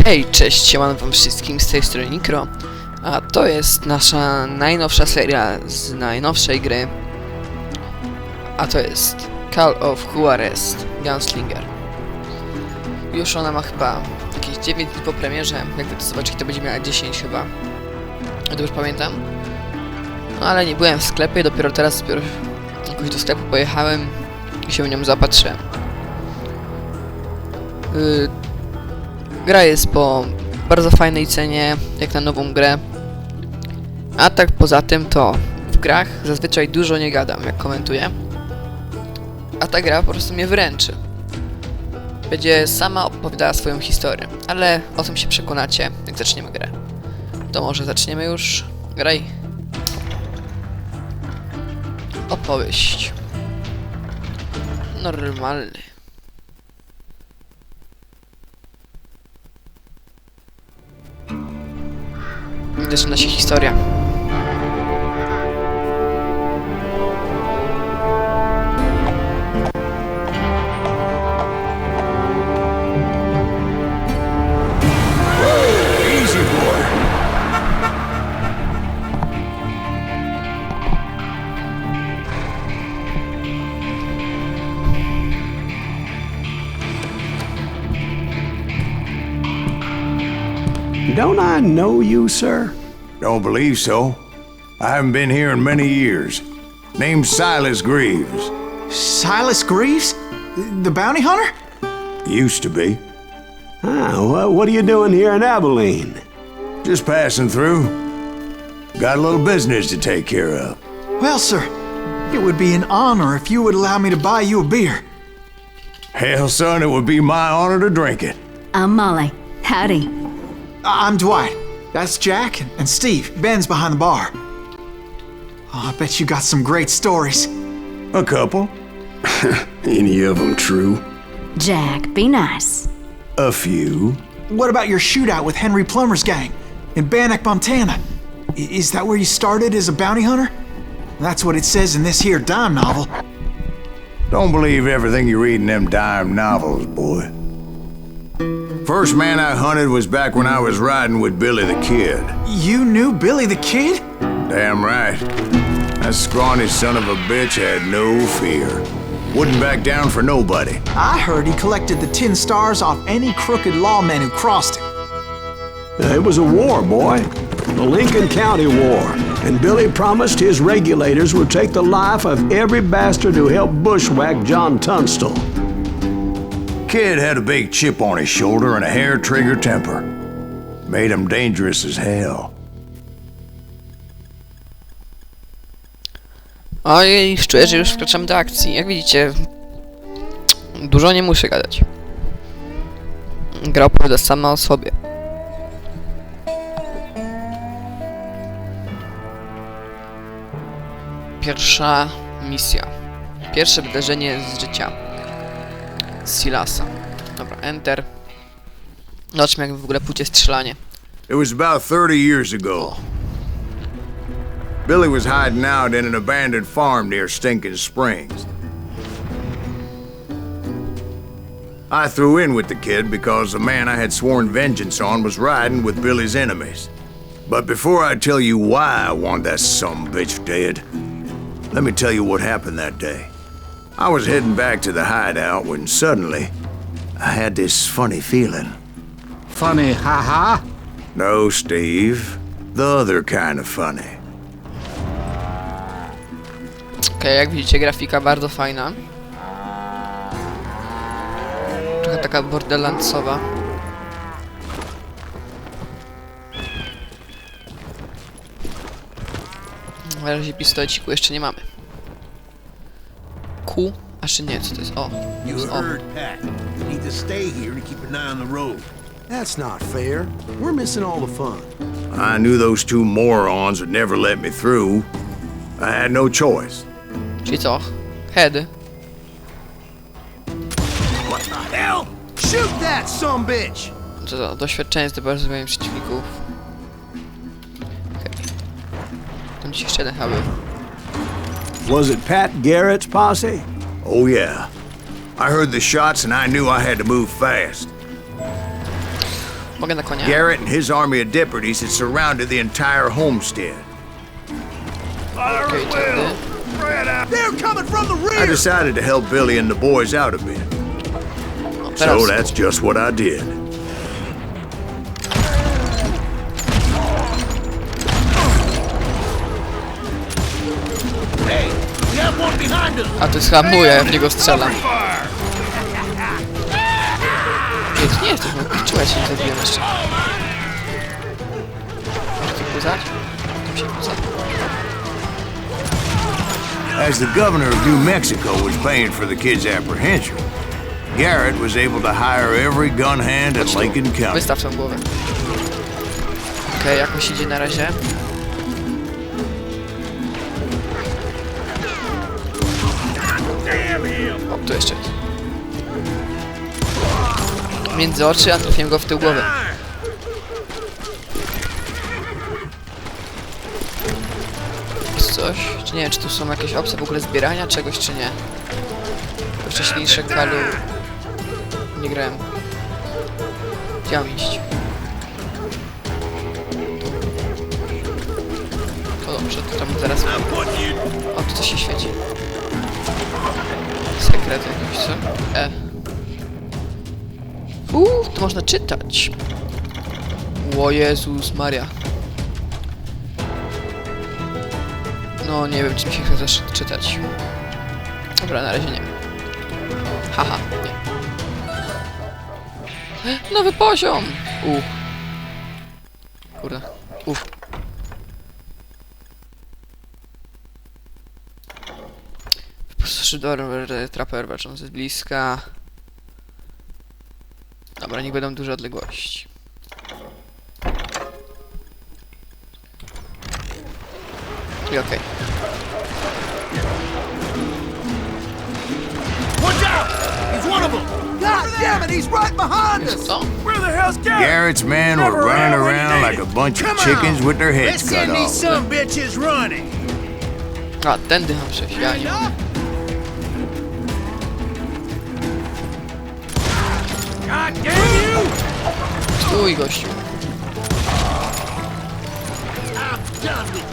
Hej, cześć, siemano wam wszystkim, z tej strony Nikro, a to jest nasza najnowsza seria z najnowszej gry, a to jest Call of Juarez Gunslinger. Już ona ma chyba jakieś 9 dni po premierze, jakby to zobaczyć, to będzie miała 10 chyba, ja to już pamiętam. No ale nie byłem w sklepie, dopiero teraz jakoś do sklepu pojechałem i się w nią zapatrzyłem. Gra jest po bardzo fajnej cenie, jak na nową grę. A tak poza tym to w grach zazwyczaj dużo nie gadam, jak komentuję. A ta gra po prostu mnie wręczy. Będzie sama opowiadała swoją historię, ale o tym się przekonacie, jak zaczniemy grę. To może zaczniemy już. Graj. Opowieść. Normalny. Zaczyna się historia. Easy boy. Don't I know you, sir? Don't believe so. I haven't been here in many years. Name's Silas Greaves. Silas Greaves? The bounty hunter? Used to be. Ah, what are you doing here in Abilene? Just passing through. Got a little business to take care of. Well, sir, it would be an honor if you would allow me to buy you a beer. Hell, son, it would be my honor to drink it. I'm Molly. Howdy. I'm Dwight. That's Jack and Steve. Ben's behind the bar. Oh, I bet you got some great stories. A couple. Any of them true? Jack, be nice. A few. What about your shootout with Henry Plummer's gang in Bannock, Montana? Is that where you started as a bounty hunter? That's what it says in this here dime novel. Don't believe everything you read in them dime novels, boy. First man I hunted was back when I was riding with Billy the Kid. You knew Billy the Kid? Damn right. That scrawny son of a bitch had no fear. Wouldn't back down for nobody. I heard he collected the 10 stars off any crooked lawmen who crossed him. It was a war, boy. The Lincoln County War. And Billy promised his regulators would take the life of every bastard who helped bushwhack John Tunstall. Kid had a big chip on his shoulder and a hair-trigger temper. Made him dangerous as hell. Oj, czuję, że już wkraczamy do akcji. Jak widzicie, dużo nie muszę gadać. Gra opowiada sama o sobie. Pierwsza misja. Pierwsze wydarzenie z życia Silasa. Dobra, enter. Zobaczmy, jak w ogóle pójdzie strzelanie. It was about 30 years ago. Billy was hiding out in an abandoned farm near Stinking Springs. I threw in with the kid because the man I had sworn vengeance on was riding with Billy's enemies. But before I tell you why I want that sumbitch dead, let me tell you what happened that day. I was heading back to the hideout when suddenly I had this funny feeling. Funny, haha? No, Steve. The other kind of funny. Okej, jak widzicie, grafika bardzo fajna. Trochę taka borderlandsowa. Na razie pistoleciku jeszcze nie mamy. Q? A czy nie, co to jest? O, to You jest O. heard Pat. You need to stay here to keep an eye on the road. That's not fair. We're missing all the fun. I knew those two morons would never let me through. I had no choice. Czyli co? Head. What the hell? Shoot that sumbitch! To doświadczenie zdobywasz z moich przeciwników. Okej. Tam ci jeszcze jeden chyba był. Was it Pat Garrett's posse? Oh yeah. I heard the shots and I knew I had to move fast. Mogę na konia? Garrett and his army of deputies had surrounded the entire homestead. Okej, tędy. They're coming from the I rear! decided to help Billy and the boys out a bit. O, teraz. So that's just what I did. Hey, we have one behind us! A to jest hamuje, ja w niego strzelam. Nie jesteśmy, czułeś się, nie zabiłem jeszcze. Możesz tu kłócać? Tu się kłóca. As the governor of New Mexico was paying for the kids' apprehension, Garrett was able to hire every gun hand in Lincoln County. Wystaw tą głowę. Okej, jak musi idzie na razie? O, tu jeszcze jest. Między oczy, a trafiłem go w tył głowy. Jest coś? Czy nie wiem, czy tu są jakieś opcje w ogóle zbierania czegoś, czy nie? We wcześniejszych Calu nie grałem. Gdzie mam iść? To dobrze, to tam zaraz... O, tu coś się świeci. Sekret jakiś, co? Tu można czytać. O Jezus Maria. No nie wiem, czy mi się chce też czytać. Dobra, na razie nie. Haha, nie. Nowy poziom! Kurde. Szydor, traper, walcząc z bliska. Dobra, niech będą duże odległości. I okej. Watch out! He's one of them! God damn it, he's right behind us! Co? Where the hell's Garrett? Garrett's men were running around like a bunch of chickens with their heads Let's cut send these off. some bitches running! A, tędy mam przejść, ja nie mogę. God damn you! Stój, gościu. I'm done with you.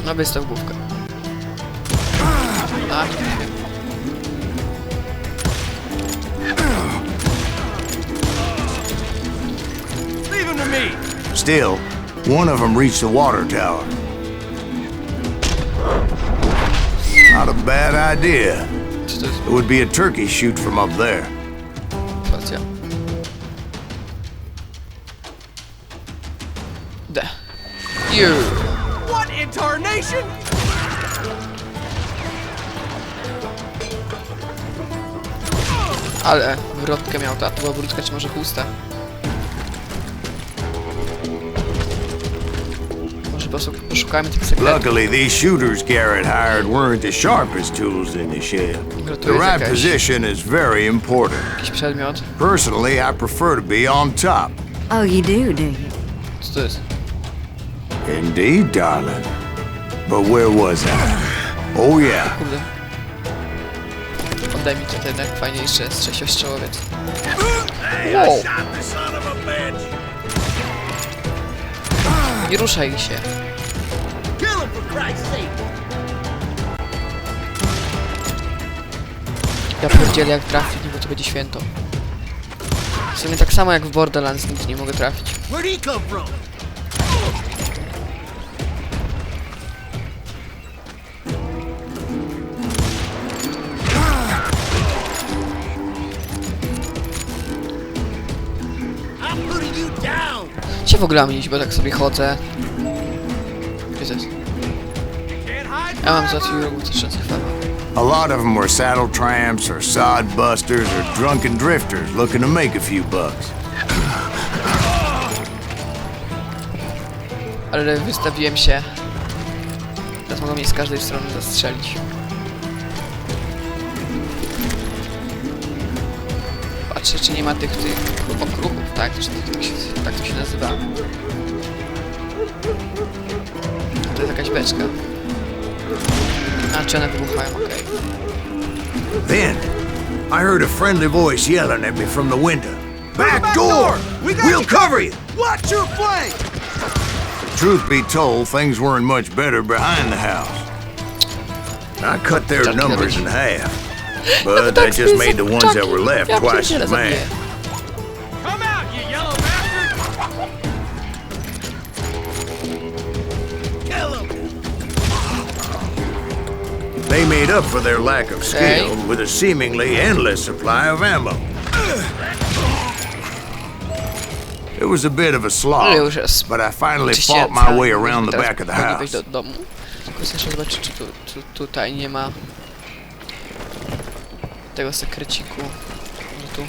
No, wystaw główkę. A, nie wiem. Leave him to me! Still, one of them reached the water tower. Not a bad idea. Co to jest? It would be a turkey shoot from up there. Stacja. You. What in tarnation? Ale wrotkę miał, ta była wrótka, czy może pusta? Może poszukajmy tych sekretów. Luckily, these shooters Garrett hired weren't the sharpest tools in the shed. The right position is very important. Jakiś przedmiot. Personally, I prefer to be on top. Oh, you do you? Co to jest? Indeed, darling. But where was I? Oh yeah. Kurde. Oddaj mi to jednak fajniejsze jest sześciostrzałowiec. Wow. Nie ruszaj się. Ja pierdzielę, jak trafić, bo to będzie święto. W sumie tak samo jak w Borderlands nic nie mogę trafić. Where'd he come from? I'm putting you down. Gdzie w ogóle mam iść, bo tak sobie chodzę. Gdzie to jest? Ja mam za tyłu rogu trzecich farmach. A lot of them were saddle tramps or sod busters or drunken drifters looking to make a few bucks. Ale wystawiłem się. Teraz mogą mnie z każdej strony zastrzelić. Patrzę, czy nie ma tych okruchów, tak? Tak to się nazywa. To jest jakaś beczka. A, czy one wybuchają, okej. Then, I heard a friendly voice yelling at me from the window. Back door! We'll cover you! Watch your flank! Truth be told, things weren't much better behind the house. I cut their numbers in half, but that just made the ones that were left twice as mad. Come out, you yellow bastard! Kill him! They made up for their lack of skill with a seemingly endless supply of ammo. It was a bit of a slog, but I finally fought my way around the back of the house. Chcę jeszcze zobaczyć, czy tutaj nie ma tego sekreciku. Może tu.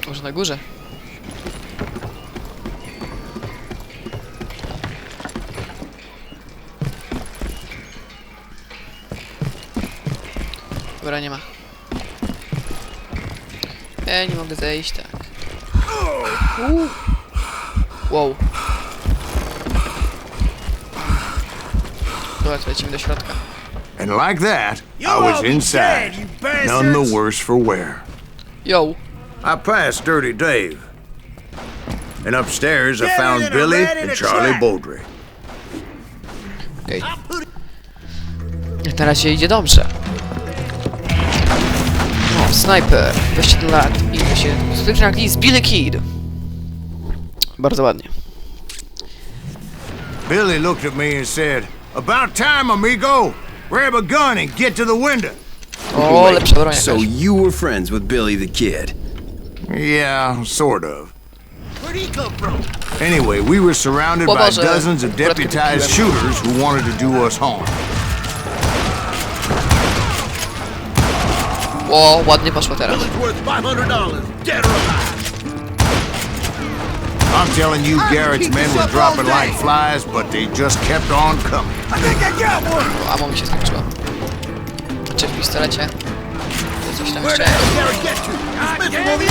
Może na górze. Dobra, nie ma. Nie mogę zejść, tak. Wow. Dobra, to lecimy do środka. And like that, I was inside, none the worse for wear. Yo. I passed Dirty Dave. And upstairs I found Billy and Charlie Baldry. Okej. Na razie idzie dobrze. O, snajper. 21 lat. I się zwykle z Billy Kid. Bardzo ładnie. Billy looked at me and said, "About time, amigo! Grab a gun and get to the window." O, lepsza broń So jakaś. you were friends with Billy the Kid? Yeah, sort of. Where'd he come from? Anyway, we were surrounded by Boże, dozens of deputized shooters who wanted to do us harm. O, ładnie poszło teraz. It's worth $500, dead or alive. I'm telling you, Garrett's men were dropping like flies, but they just kept on coming. I think I got one! Amo mi się skończyło. Czy w pistolecie? Coś tam Where the jeszcze. hell Garrett get to? He's missing over you!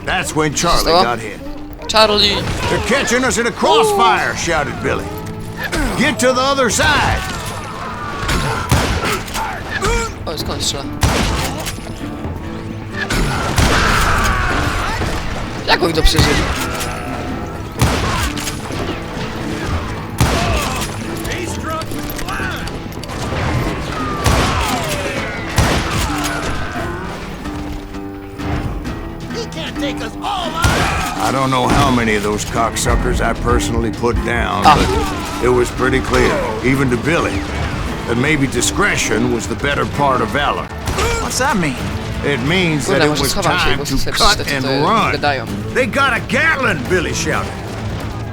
That's when Charlie Stop. got hit. Charlie! They're catching us in a crossfire, shouted Billy. Get to the other side. O, skąd strzela? Jak oni to przeżyli? I don't know how many of those cocksuckers I personally put down, but it was pretty clear, even to Billy, that maybe discretion was the better part of valor. What's that mean? It means that it was time to cut and run. They got a Gatlin, Billy shouted.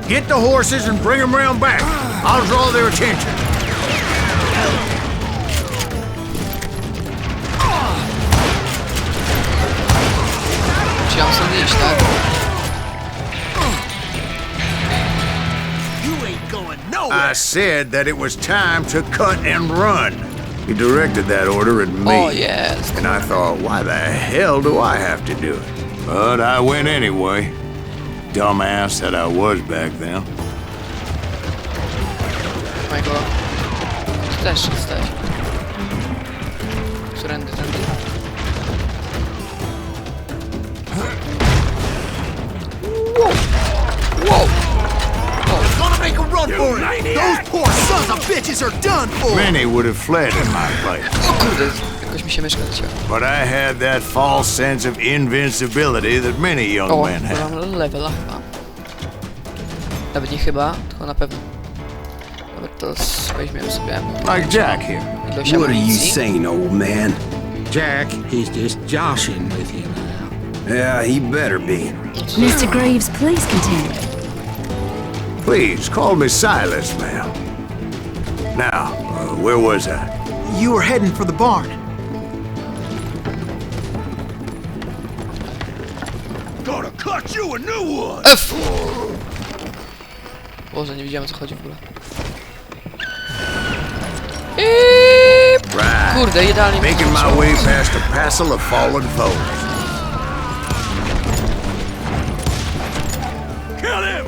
Get the horses and bring them round back. I'll draw their attention. Czy ja mam stąd iść, tak? I said that it was time to cut and run. He directed that order at me. Oh, yes. And I thought, why the hell do I have to do it? But I went anyway. Dumbass that I was back then. Mojego... Tu też jesteś. Którędy, tędy. Wow! Gonna make a run for it! Those poor sons of bitches are done for! Many would have fled in my place. O kurde, jakoś mi się myszka leciła. But I had that false sense of invincibility that many young O, men have. mam levela chyba. Nawet nie chyba, tylko na pewno. Nawet to weźmiemy sobie. Like Jack here. Ilość What are you amunicji. saying, old man? Jack, he's just joshing with you now. Yeah, he better be. Mr. Graves, please continue. Please, call me Silas, ma'am. Now, where was I? You were heading for the barn. Gonna cut you a new one! F! Boże, nie widziałem o co chodzi w ogóle. Right. Kurde, idealnie mi Making my way past a passel of fallen foes. Kill him!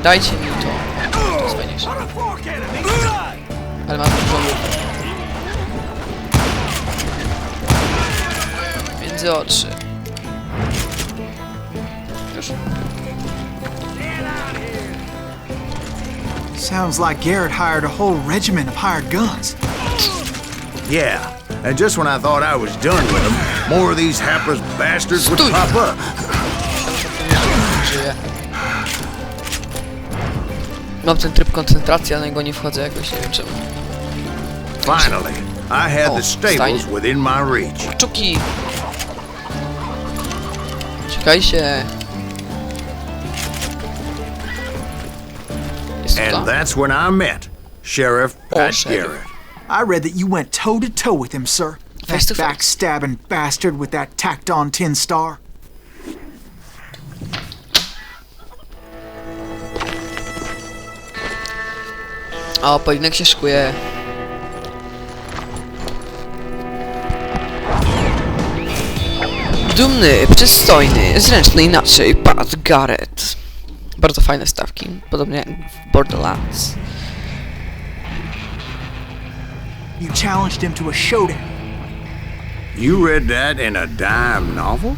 Dajcie mi to. To jest fajnie. najważniejsze. Ale mam dużo lufy. Między oczy. Już. Sounds like Garrett hired a whole regiment of hired guns. Yeah, and just when I thought I was done with them, more of these hapless bastards would pop up. Żyję. Mam ten tryb koncentracji, ale na niego nie wchodzę jakoś, nie wiem czemu. Finally, I had O, the stables stajnie. within my reach. Kciuki! Czekajcie. Jest And to? that's when I met Sheriff Pat Sheriff. Garrett. I read that you went toe to toe with him, sir. Face to That face. backstabbing bastard with that tacked on tin star. O, pojedynek się szykuje. Dumny, przystojny, zręczny inaczej, Pat Garrett. Bardzo fajne stawki, podobnie jak w Borderlands. You challenged him to a showdown. You read that in a dime novel?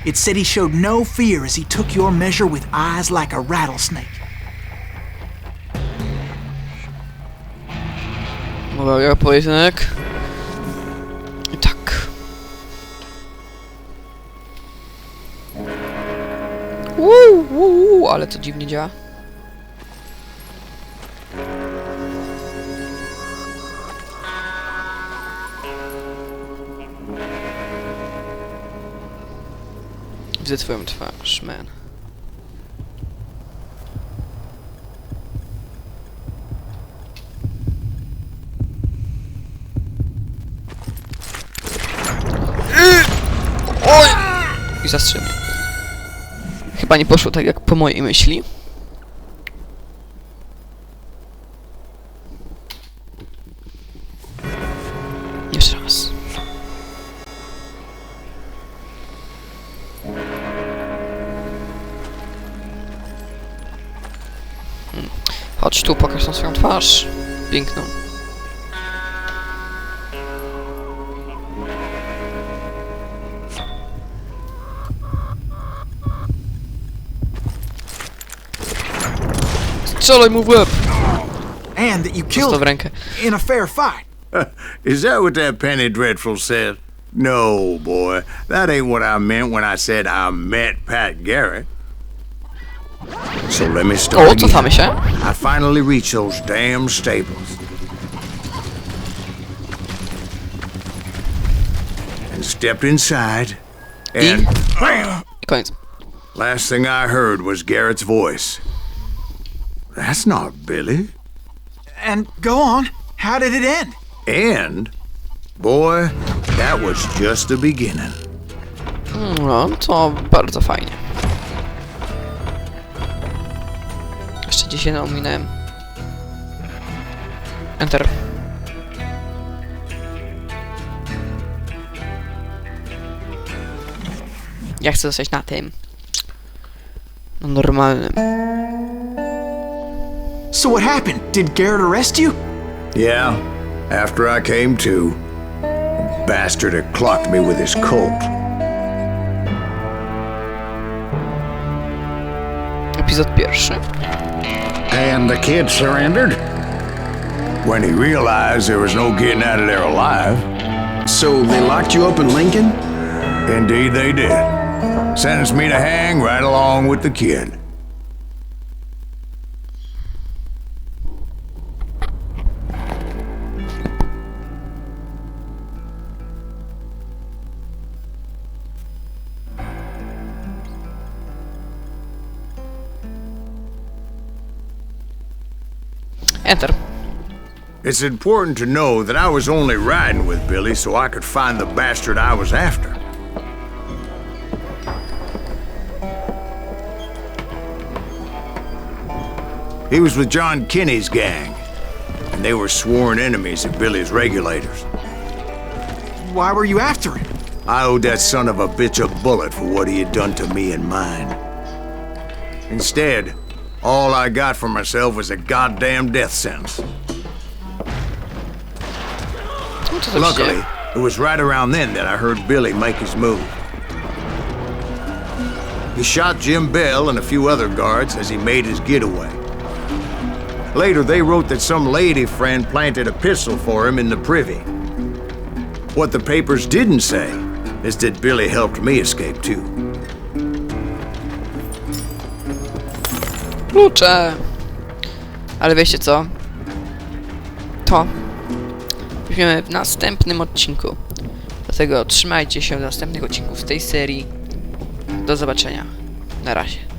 It said he showed no fear as he took your measure with eyes like a rattlesnake. Uwaga, pojedynek. I tak. Ale to dziwnie działa. Widzę twoją twarz, man. Oj! I zastrzelił. Chyba nie poszło tak jak po mojej myśli. Jeszcze raz. Chodź tu, pokaż tą swoją twarz. Piękną. Strzelaj mu w łeb! And that you Prosto killed w rękę. him in a fair fight. Is that what that Penny Dreadful said? No, boy. That ain't what I meant when I said I met Pat Garrett. So let me start O, again. cofamy się. I finally reached those damn stables. And stepped inside. And I koniec. last thing I heard was Garrett's voice. That's not Billy. And go on. How did it end? And, boy, that was just the beginning. No, to bardzo fajnie. Jeszcze gdzieś jedno ominąłem. Enter. Ja chcę zostać na tym. No, normalnym. So what happened? Did Garrett arrest you? Yeah, after I came to, the bastard had clocked me with his Colt. Epizod pierwszy. And the kid surrendered? When he realized there was no getting out of there alive. So they locked you up in Lincoln? Indeed they did. Sentenced me to hang right along with the kid. Enter. It's important to know that I was only riding with Billy so I could find the bastard I was after. He was with John Kinney's gang, and they were sworn enemies of Billy's regulators. Why were you after him? I owed that son of a bitch a bullet for what he had done to me and mine. Instead, All I got for myself was a goddamn death sentence. Co to Luckily, dzieje? it was right around then that I heard Billy make his move. He shot Jim Bell and a few other guards as he made his getaway. Later, they wrote that some lady friend planted a pistol for him in the privy. What the papers didn't say is that Billy helped me escape too. Klucze! Ale wiecie co? To weźmiemy w następnym odcinku. Dlatego trzymajcie się do następnych odcinków z tej serii. Do zobaczenia. Na razie.